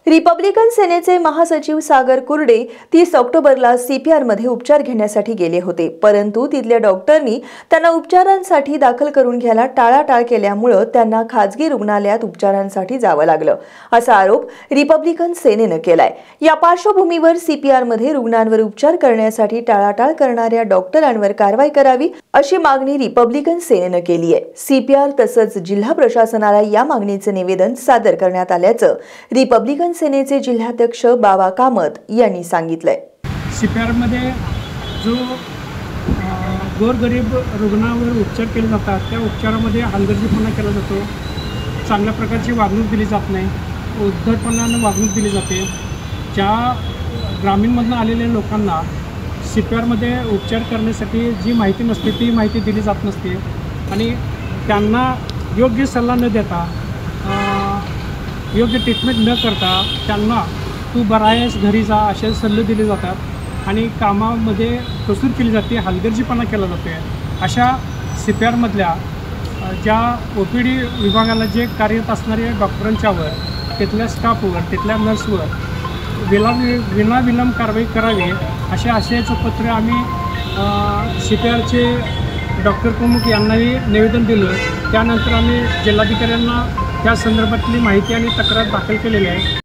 Republican सेनेचे महासचिव सागर कुर्डे 30 ऑक्टोबरला सीपीआरमध्ये उपचार घेण्यासाठी गेले होते, परंतु तिथल्या डॉक्टरांनी त्यांना उपचारांसाठी दाखल करून घ्यायला टाळाटाळ केल्यामुळे त्यांना खासगी रुग्णालयात उपचारांसाठी जावं लागलं, असा आरोप रिपब्लिकन सेनेने केलाय। या पार्श्वभूमीवर सीपीआरमध्ये रुग्णांवर उपचार करण्यासाठी टाळाटाळ करणाऱ्या डॉक्टरांवर कारवाई करावी अशी मागणी रिपब्लिकन सेनेने केली आहे। सीपीआर तसंच जिल्हा प्रशासनाला या मागणीचे निवेदन सादर करण्यात आल्याचं रिपब्लिकन सेनेचे जिल्हाध्यक्ष बाबा कामत यांनी सांगितलंय। सीपीआरमध्ये जो गोरगरीब रुग्णांवर उपचार केले जातात त्या उपचारामध्ये हलगर्जीपणा केला जातो, चांगल्या प्रकारची वागणूक दिली जात नाही, उद्धटपणाने वागणूक दिली जाते। ज्या ग्रामीणमधून आलेल्या लोकांना सीपीआरमध्ये उपचार करण्यासाठी जी माहिती नसते ती माहिती दिली जात नसते आणि त्यांना योग्य सल्ला न देता योग्य ट्रीटमेंट न करता त्यांना तू बरा आहेस घरी जा असे सल्ले दिले जातात आणि कामामध्ये कसूर केली जाते, हलगर्जीपणा केला जातो। अशा सीपीआरमधल्या ज्या OPD विभागाला जे कार्यरत असणारे डॉक्टरांच्यावर, तिथल्या स्टाफवर, तिथल्या नर्सवर विनाविलंब कारवाई करावी अशा आशयाचं पत्र आम्ही सीपीआरचे डॉक्टर प्रमुख यांनाही निवेदन दिलं। त्यानंतर आम्ही जिल्हाधिकाऱ्यांना त्या संदर्भातली माहिती आणि तक्रार दाखल केलेली आहे।